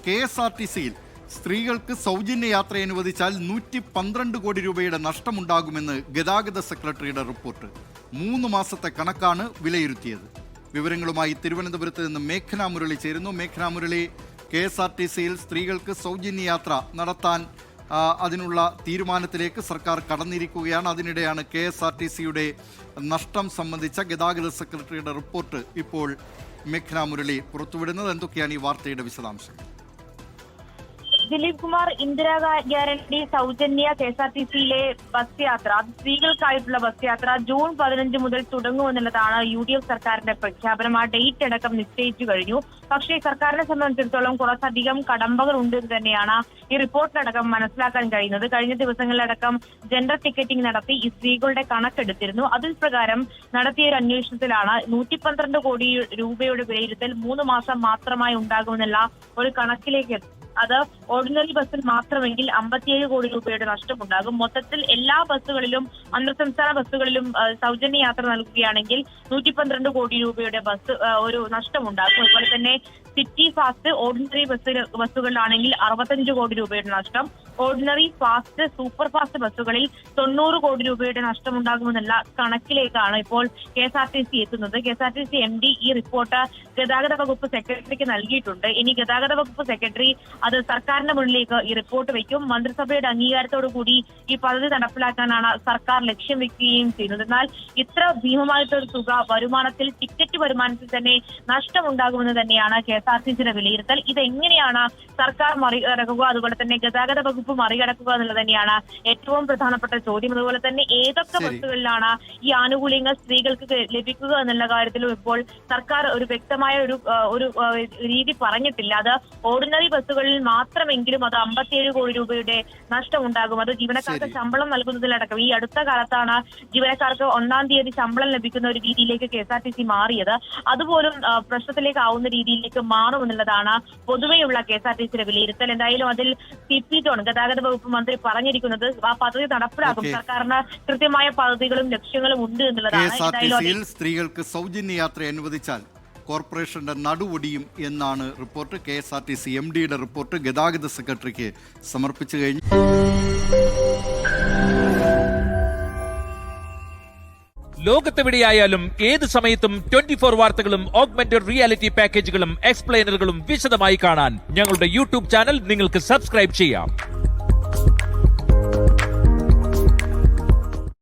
KSRTCയിൽ സ്ത്രീകൾക്ക് സൗജന്യ യാത്ര അനുവദിച്ചാൽ 112 കോടി രൂപയുടെ നഷ്ടമുണ്ടാകുമെന്ന് ഗതാഗത സെക്രട്ടറിയുടെ റിപ്പോർട്ട്. 3 മാസത്തെ കണക്കാണ് വിലയിരുത്തിയത്. വിവരങ്ങളുമായി തിരുവനന്തപുരത്ത് നിന്ന് മേഘന മുരളി ചേരുന്നു. മേഘന മുരളി, KSRTCയിൽ സ്ത്രീകൾക്ക് സൗജന്യ യാത്ര നടത്താൻ അതിനുള്ള തീരുമാനത്തിലേക്ക് സർക്കാർ കടന്നിരിക്കുകയാണ്. അതിനിടെയാണ് KSRTCയുടെ നഷ്ടം സംബന്ധിച്ച ഗതാഗത സെക്രട്ടറിയുടെ റിപ്പോർട്ട് ഇപ്പോൾ മേഘന മുരളി പുറത്തുവിടുന്നത്. എന്തൊക്കെയാണ് ഈ വാർത്തയുടെ വിശദാംശങ്ങൾ? ദിലീപ് കുമാർ, ഇന്ദിരാ ഗ്യാരണ്ടി സൗജന്യ KSRTCയിലെ ബസ് യാത്ര, സ്ത്രീകൾക്കായിട്ടുള്ള ബസ് യാത്ര ജൂൺ 15 മുതൽ തുടങ്ങുമെന്നുള്ളതാണ് UDF സർക്കാരിന്റെ പ്രഖ്യാപനം. ആ ഡേറ്റ് അടക്കം നിശ്ചയിച്ചു കഴിഞ്ഞു. പക്ഷേ സർക്കാരിനെ സംബന്ധിച്ചിടത്തോളം കുറച്ചധികം കടമ്പകൾ ഉണ്ട് എന്ന് തന്നെയാണ് ഈ റിപ്പോർട്ടിലടക്കം മനസ്സിലാക്കാൻ കഴിയുന്നത്. കഴിഞ്ഞ ദിവസങ്ങളിലടക്കം ജെൻഡർ ടിക്കറ്റിംഗ് നടത്തി ഈ സ്ത്രീകളുടെ കണക്കെടുത്തിരുന്നു. അതിൽ പ്രകാരം നടത്തിയ ഒരു അന്വേഷണത്തിലാണ് 112 കോടി രൂപയുടെ വിലയിരുത്തൽ 3 മാസം മാത്രമായി ഉണ്ടാകുമെന്നുള്ള ഒരു കണക്കിലേക്ക്. അത് ഓർഡിനറി ബസ്സിൽ മാത്രമെങ്കിൽ 57 കോടി രൂപയുടെ നഷ്ടമുണ്ടാകും. മൊത്തത്തിൽ എല്ലാ ബസ്സുകളിലും, അന്തർ സംസ്ഥാന ബസ്സുകളിലും സൗജന്യ യാത്ര നൽകുകയാണെങ്കിൽ 112 കോടി രൂപയുടെ ഒരു നഷ്ടമുണ്ടാകും. അതുപോലെ തന്നെ സിറ്റി ഫാസ്റ്റ്, ഓർഡിനറി ബസ്സുകളിലാണെങ്കിൽ 65 കോടി രൂപയുടെ നഷ്ടം, ഓർഡിനറി, ഫാസ്റ്റ്, സൂപ്പർ ഫാസ്റ്റ് ബസ്സുകളിൽ 90 കോടി രൂപയുടെ നഷ്ടമുണ്ടാകുമെന്നുള്ള കണക്കിലേക്കാണ് ഇപ്പോൾ KSRTC എത്തുന്നത്. KSRTC MD ഈ റിപ്പോർട്ട് ഗതാഗത വകുപ്പ് സെക്രട്ടറിക്ക് നൽകിയിട്ടുണ്ട്. ഇനി ഗതാഗത വകുപ്പ് സെക്രട്ടറി അത് സർക്കാരിന്റെ മുന്നിലേക്ക് ഈ റിപ്പോർട്ട് വയ്ക്കും. മന്ത്രിസഭയുടെ അംഗീകാരത്തോടു കൂടി ഈ പദ്ധതി നടപ്പിലാക്കാനാണ് സർക്കാർ ലക്ഷ്യം വെക്കുകയും ചെയ്യുന്നത്. എന്നാൽ ഇത്ര ഭീമമായിട്ടൊരു തുക വരുമാനത്തിൽ, ടിക്കറ്റ് വരുമാനത്തിൽ തന്നെ നഷ്ടമുണ്ടാകുമെന്ന് തന്നെയാണ് KSRTCയുടെ വിലയിരുത്തൽ. ഇതെങ്ങനെയാണ് സർക്കാർ മറികടക്കുക, അതുപോലെ തന്നെ ഗതാഗത വകുപ്പ് മറികടക്കുക എന്നുള്ളത് തന്നെയാണ് ഏറ്റവും പ്രധാനപ്പെട്ട ചോദ്യം. അതുപോലെ തന്നെ ഏതൊക്കെ ബസ്സുകളിലാണ് ഈ ആനുകൂല്യങ്ങൾ സ്ത്രീകൾക്ക് ലഭിക്കുക എന്നുള്ള കാര്യത്തിലും ഇപ്പോൾ സർക്കാർ ഒരു വ്യക്തമായ ഒരു രീതി പറഞ്ഞിട്ടില്ല. അത് ഓർഡിനറി ബസ്സുകളിൽ മാത്രമെങ്കിലും അത് 57 കോടി രൂപയുടെ നഷ്ടമുണ്ടാകും. അത് ജീവനക്കാർക്ക് ശമ്പളം നൽകുന്നതിലടക്കം ഈ അടുത്ത കാലത്താണ് ജീവനക്കാർക്ക് 1-ാം തീയതി ശമ്പളം ലഭിക്കുന്ന ഒരു രീതിയിലേക്ക് KSRTC മാറിയത്. അതുപോലും പ്രശ്നത്തിലേക്കാവുന്ന രീതിയിലേക്ക് മാറുമെന്നുള്ളതാണ് പൊതുവെയുള്ള KSRTCയുടെ വിലയിരുത്തൽ. എന്തായാലും അതിൽ CP ജോൺ, ഗതാഗത വകുപ്പ് മന്ത്രി പറഞ്ഞിരിക്കുന്നത് ആ പദ്ധതി നടപ്പിലാക്കും. സർക്കാരിന് കൃത്യമായ പദ്ധതികളും ലക്ഷ്യങ്ങളും ഉണ്ട് എന്നുള്ളതാണ്. സ്ത്രീകൾക്ക് സൗജന്യ യാത്ര അനുവദിച്ചാൽ കോർപ്പറേഷന്റെ നടുവൊടിയും എന്നാണ് റിപ്പോർട്ട്. KSRTC MDയുടെ റിപ്പോർട്ട് ഗതാഗത സെക്രട്ടറിക്ക് സമർപ്പിച്ചു കഴിഞ്ഞു. ലോകത്തെവിടെയായാലും ഏത് സമയത്തും 24 വാർത്തകളും ഓഗ്മെന്റഡ് റിയാലിറ്റി പാക്കേജുകളും എക്സ്പ്ലെയിനറുകളും വിശദമായി കാണാൻ ഞങ്ങളുടെ YouTube ചാനൽ നിങ്ങൾക്ക് സബ്സ്ക്രൈബ് ചെയ്യാം.